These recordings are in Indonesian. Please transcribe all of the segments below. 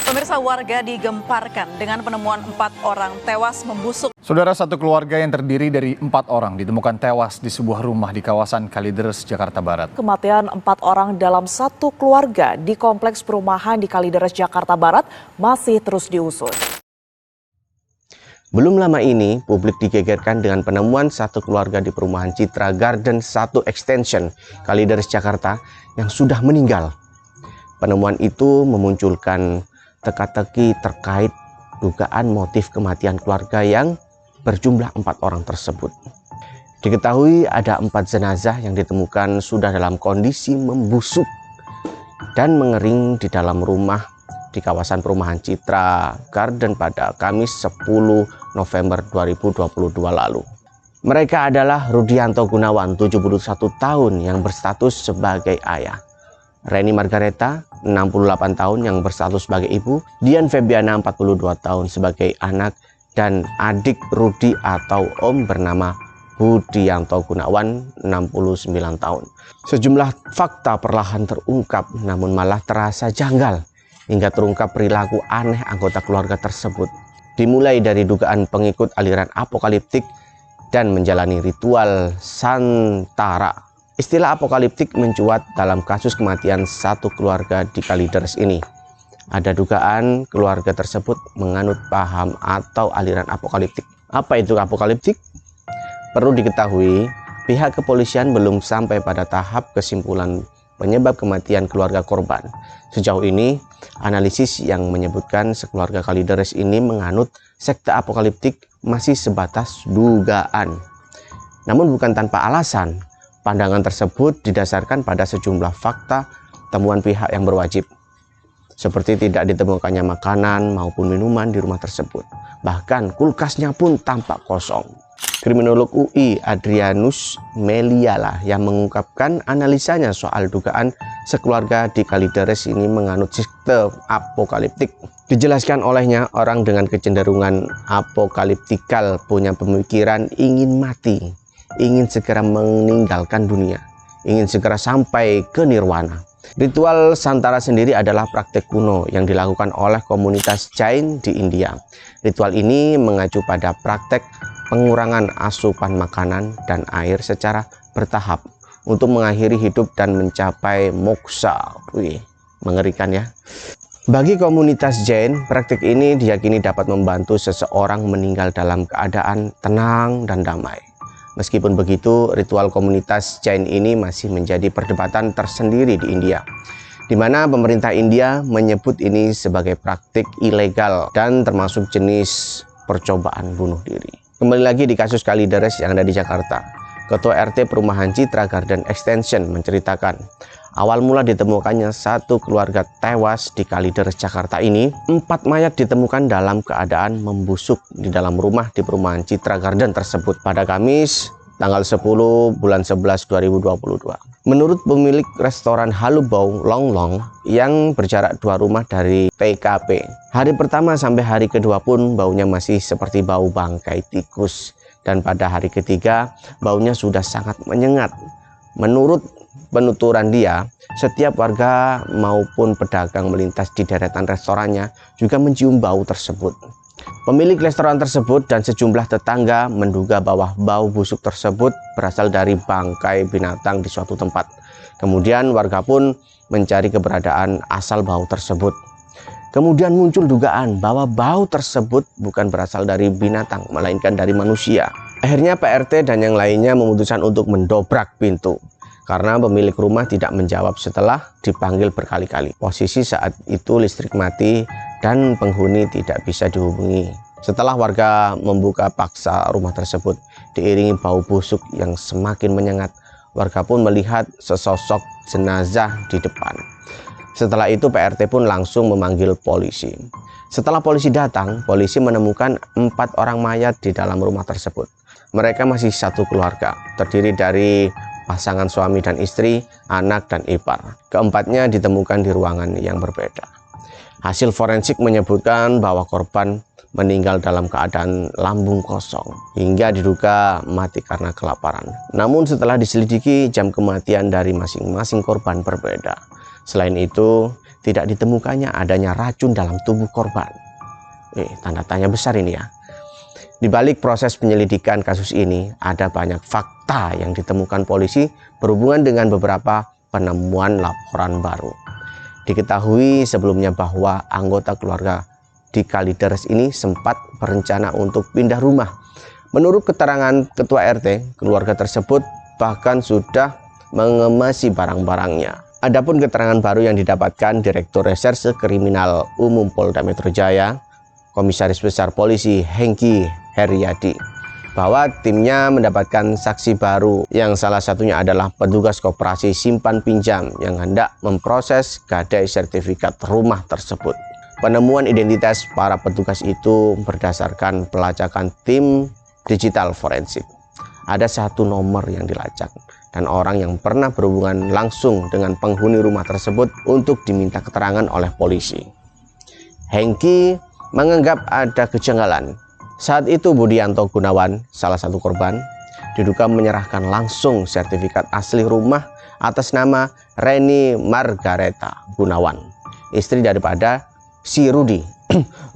Pemirsa, warga digemparkan dengan penemuan 4 orang tewas membusuk. Saudara, satu keluarga yang terdiri dari 4 orang ditemukan tewas di sebuah rumah di kawasan Kalideres, Jakarta Barat. Kematian 4 orang dalam satu keluarga di kompleks perumahan di Kalideres, Jakarta Barat masih terus diusut. Belum lama ini, publik digegerkan dengan penemuan satu keluarga di perumahan Citra Garden 1 Extension, Kalideres, Jakarta, yang sudah meninggal. Penemuan itu memunculkan teka-teki terkait dugaan motif kematian keluarga yang berjumlah 4 orang tersebut. Diketahui ada 4 jenazah yang ditemukan sudah dalam kondisi membusuk dan mengering di dalam rumah di kawasan perumahan Citra Garden pada Kamis 10 November 2022 lalu. Mereka adalah Rudianto Gunawan, 71 tahun yang berstatus sebagai ayah, Reni Margareta, 68 tahun yang berstatus sebagai ibu, Dian Febiana, 42 tahun sebagai anak, dan adik Rudi atau Om bernama Budianto Gunawan, 69 tahun. Sejumlah fakta perlahan terungkap, namun malah terasa janggal hingga terungkap perilaku aneh anggota keluarga tersebut. Dimulai dari dugaan pengikut aliran apokaliptik dan menjalani ritual santara. Istilah apokaliptik mencuat dalam kasus kematian satu keluarga di Kalideres ini. Ada dugaan keluarga tersebut menganut paham atau aliran apokaliptik. Apa itu apokaliptik? Perlu diketahui, pihak kepolisian belum sampai pada tahap kesimpulan penyebab kematian keluarga korban. Sejauh ini, analisis yang menyebutkan sekeluarga Kalideres ini menganut sekte apokaliptik masih sebatas dugaan. Namun bukan tanpa alasan. Pandangan tersebut didasarkan pada sejumlah fakta temuan pihak yang berwajib, seperti tidak ditemukannya makanan maupun minuman di rumah tersebut. Bahkan kulkasnya pun tampak kosong. Kriminolog UI Adrianus Meliala yang mengungkapkan analisanya soal dugaan sekeluarga di Kalideres ini menganut sekte apokaliptik. Dijelaskan olehnya, orang dengan kecenderungan apokaliptikal punya pemikiran ingin mati, ingin segera meninggalkan dunia, ingin segera sampai ke nirwana. Ritual santara sendiri adalah praktek kuno yang dilakukan oleh komunitas Jain di India. Ritual ini mengacu pada praktek pengurangan asupan makanan dan air secara bertahap untuk mengakhiri hidup dan mencapai moksa. Wih, mengerikan ya. Bagi komunitas Jain, praktik ini diyakini dapat membantu seseorang meninggal dalam keadaan tenang dan damai. Meskipun begitu, ritual komunitas Jain ini masih menjadi perdebatan tersendiri di India, di mana pemerintah India menyebut ini sebagai praktik ilegal dan termasuk jenis percobaan bunuh diri. Kembali lagi di kasus Kalideres yang ada di Jakarta, Ketua RT Perumahan Citra Garden Extension menceritakan, awal mula ditemukannya satu keluarga tewas di Kalideres, Jakarta ini, 4 mayat ditemukan dalam keadaan membusuk di dalam rumah di perumahan Citra Garden tersebut pada Kamis tanggal 10 bulan 11 2022. Menurut pemilik restoran Halubau Longlong yang berjarak 2 rumah dari TKP, hari pertama sampai hari kedua pun baunya masih seperti bau bangkai tikus, dan pada hari ketiga baunya sudah sangat menyengat. Menurut penuturan dia, setiap warga maupun pedagang melintas di deretan restorannya juga mencium bau tersebut. Pemilik restoran tersebut dan sejumlah tetangga menduga bahwa bau busuk tersebut berasal dari bangkai binatang di suatu tempat. Kemudian warga pun mencari keberadaan asal bau tersebut. Kemudian muncul dugaan bahwa bau tersebut bukan berasal dari binatang, melainkan dari manusia. Akhirnya PRT dan yang lainnya memutuskan untuk mendobrak pintu, karena pemilik rumah tidak menjawab setelah dipanggil berkali-kali. Posisi saat itu listrik mati dan penghuni tidak bisa dihubungi. Setelah warga membuka paksa rumah tersebut, diiringi bau busuk yang semakin menyengat, warga pun melihat sesosok jenazah di depan. Setelah itu PRT pun langsung memanggil polisi. Setelah polisi datang, polisi menemukan 4 orang mayat di dalam rumah tersebut. Mereka masih satu keluarga, terdiri dari pasangan suami dan istri, anak dan ipar. Keempatnya ditemukan di ruangan yang berbeda. Hasil forensik menyebutkan bahwa korban meninggal dalam keadaan lambung kosong hingga diduga mati karena kelaparan. Namun setelah diselidiki, jam kematian dari masing-masing korban berbeda. Selain itu, tidak ditemukannya adanya racun dalam tubuh korban. Tanda tanya besar ini ya. Di balik proses penyelidikan kasus ini, ada banyak fakta yang ditemukan polisi berhubungan dengan beberapa penemuan laporan baru. Diketahui sebelumnya bahwa anggota keluarga di Kalideres ini sempat berencana untuk pindah rumah. Menurut keterangan Ketua RT, keluarga tersebut bahkan sudah mengemasi barang-barangnya. Adapun keterangan baru yang didapatkan Direktur Reserse Kriminal Umum Polda Metro Jaya, Komisaris Besar Polisi Hengki Heriadi, bahwa timnya mendapatkan saksi baru yang salah satunya adalah petugas koperasi simpan pinjam yang hendak memproses gadai sertifikat rumah tersebut. Penemuan identitas para petugas itu berdasarkan pelacakan tim digital forensik. Ada satu nomor yang dilacak dan orang yang pernah berhubungan langsung dengan penghuni rumah tersebut untuk diminta keterangan oleh polisi. Hengki menganggap ada kejanggalan. Saat itu Budianto Gunawan, salah satu korban, diduga menyerahkan langsung sertifikat asli rumah atas nama Reni Margareta Gunawan, istri daripada si Rudi.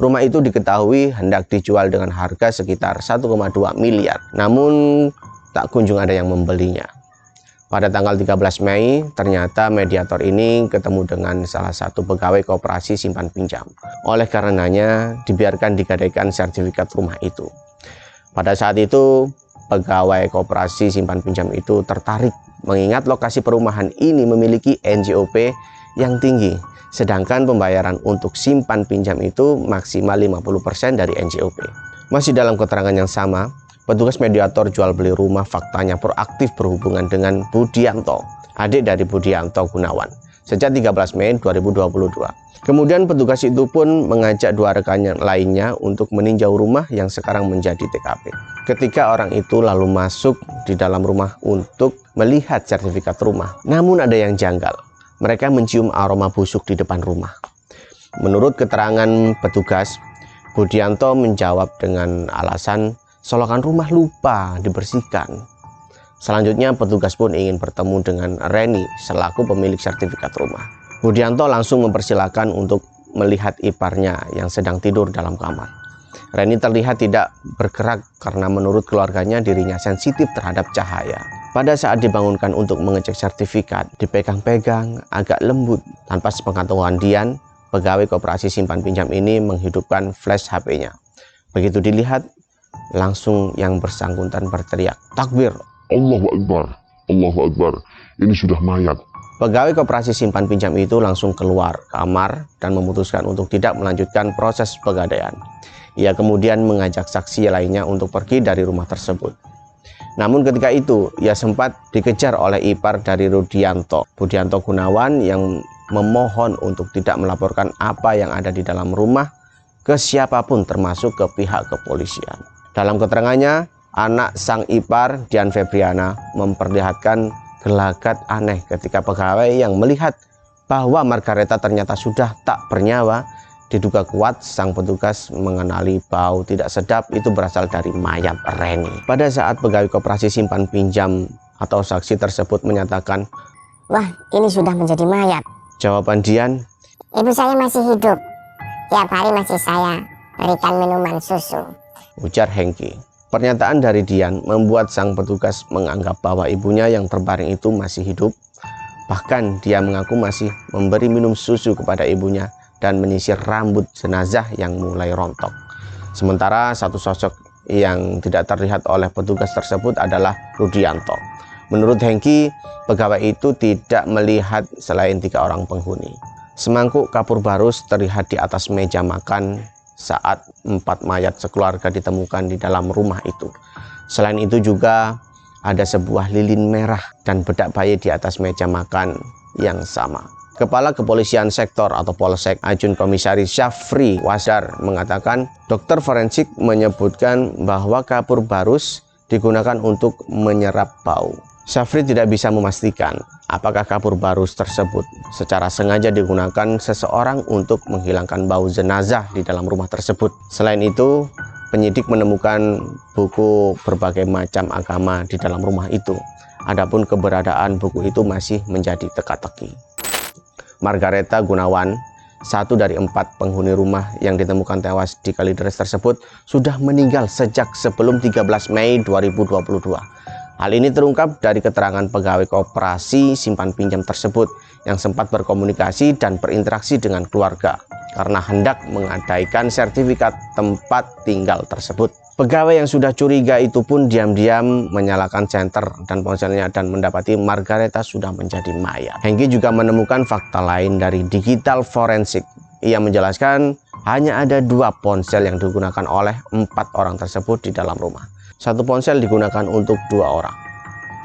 Rumah itu diketahui hendak dijual dengan harga sekitar 1,2 miliar, namun tak kunjung ada yang membelinya. Pada tanggal 13 Mei, ternyata mediator ini ketemu dengan salah satu pegawai koperasi simpan pinjam. Oleh karenanya, dibiarkan digadaikan sertifikat rumah itu. Pada saat itu, pegawai koperasi simpan pinjam itu tertarik mengingat lokasi perumahan ini memiliki NJOP yang tinggi, sedangkan pembayaran untuk simpan pinjam itu maksimal 50% dari NJOP. Masih dalam keterangan yang sama, petugas mediator jual beli rumah faktanya proaktif berhubungan dengan Budianto, adik dari Budianto Gunawan, sejak 13 Mei 2022. Kemudian petugas itu pun mengajak dua rekannya lainnya untuk meninjau rumah yang sekarang menjadi TKP. Ketika orang itu lalu masuk di dalam rumah untuk melihat sertifikat rumah, namun ada yang janggal. Mereka mencium aroma busuk di depan rumah. Menurut keterangan petugas, Budianto menjawab dengan alasan solokan rumah lupa dibersihkan. Selanjutnya petugas pun ingin bertemu dengan Reni selaku pemilik sertifikat rumah. Budianto langsung mempersilahkan untuk melihat iparnya yang sedang tidur dalam kamar. Reni terlihat tidak bergerak karena menurut keluarganya dirinya sensitif terhadap cahaya. Pada saat dibangunkan untuk mengecek sertifikat, dipegang-pegang agak lembut. Tanpa sepengetahuan Dian, pegawai koperasi simpan pinjam ini menghidupkan flash HP-nya. Begitu dilihat, langsung yang bersangkutan berteriak, "Takbir! Allahu Akbar! Allahu Akbar! Ini sudah mayat!" Pegawai koperasi simpan pinjam itu langsung keluar kamar dan memutuskan untuk tidak melanjutkan proses pegadaian. Ia kemudian mengajak saksi lainnya untuk pergi dari rumah tersebut. Namun ketika itu, ia sempat dikejar oleh ipar dari Rudianto, Budianto Gunawan, yang memohon untuk tidak melaporkan apa yang ada di dalam rumah ke siapapun termasuk ke pihak kepolisian. Dalam keterangannya, anak sang ipar, Dian Febriana, memperlihatkan gelagat aneh ketika pegawai yang melihat bahwa Margareta ternyata sudah tak bernyawa. Diduga kuat sang petugas mengenali bau tidak sedap itu berasal dari mayat Reni. Pada saat pegawai koperasi simpan pinjam atau saksi tersebut menyatakan, "Wah, ini sudah menjadi mayat." Jawaban Dian, "Ibu saya masih hidup. Tiap hari masih saya berikan minuman susu," ujar Hengki. Pernyataan dari Dian membuat sang petugas menganggap bahwa ibunya yang terbaring itu masih hidup. Bahkan dia mengaku masih memberi minum susu kepada ibunya dan menyisir rambut jenazah yang mulai rontok. Sementara satu sosok yang tidak terlihat oleh petugas tersebut adalah Rudianto. Menurut Hengki, pegawai itu tidak melihat selain 3 orang penghuni. Semangkuk kapur barus terlihat di atas meja makan saat 4 mayat sekeluarga ditemukan di dalam rumah itu. Selain itu juga ada sebuah lilin merah dan bedak bayi di atas meja makan yang sama. Kepala Kepolisian Sektor atau Polsek Ajun Komisaris Syafri Wasdar mengatakan, dokter forensik menyebutkan bahwa kapur barus digunakan untuk menyerap bau. Syafri tidak bisa memastikan apakah kapur barus tersebut secara sengaja digunakan seseorang untuk menghilangkan bau jenazah di dalam rumah tersebut. Selain itu, penyidik menemukan buku berbagai macam agama di dalam rumah itu. Adapun keberadaan buku itu masih menjadi teka-teki. Margareta Gunawan, satu dari 4 penghuni rumah yang ditemukan tewas di Kalideres tersebut, sudah meninggal sejak sebelum 13 Mei 2022. Hal ini terungkap dari keterangan pegawai koperasi simpan pinjam tersebut yang sempat berkomunikasi dan berinteraksi dengan keluarga karena hendak mengadaikan sertifikat tempat tinggal tersebut. Pegawai yang sudah curiga itu pun diam-diam menyalakan senter dan ponselnya dan mendapati Margareta sudah menjadi mayat. Hengki juga menemukan fakta lain dari digital forensik. Ia menjelaskan hanya ada 2 ponsel yang digunakan oleh 4 orang tersebut di dalam rumah. 1 ponsel digunakan untuk 2 orang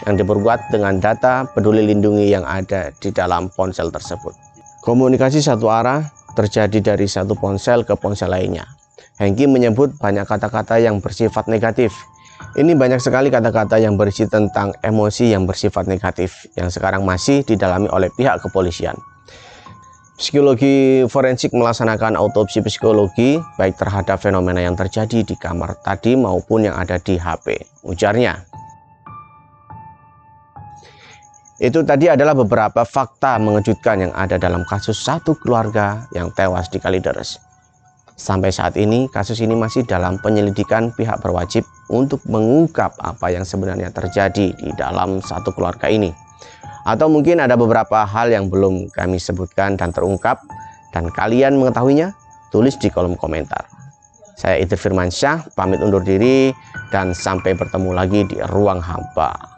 yang diperkuat dengan data peduli lindungi yang ada di dalam ponsel tersebut. Komunikasi satu arah terjadi dari 1 ponsel ke ponsel lainnya. Hengki menyebut banyak kata-kata yang bersifat negatif. Ini banyak sekali kata-kata yang berisi tentang emosi yang bersifat negatif yang sekarang masih didalami oleh pihak kepolisian. Psikologi forensik melaksanakan autopsi psikologi baik terhadap fenomena yang terjadi di kamar tadi maupun yang ada di HP, ujarnya. Itu tadi adalah beberapa fakta mengejutkan yang ada dalam kasus 1 keluarga yang tewas di Kalideres. Sampai saat ini, kasus ini masih dalam penyelidikan pihak berwajib untuk mengungkap apa yang sebenarnya terjadi di dalam 1 keluarga ini. Atau mungkin ada beberapa hal yang belum kami sebutkan dan terungkap, dan kalian mengetahuinya, tulis di kolom komentar. Saya Idris Firmansyah, pamit undur diri, dan sampai bertemu lagi di Ruang Hampa.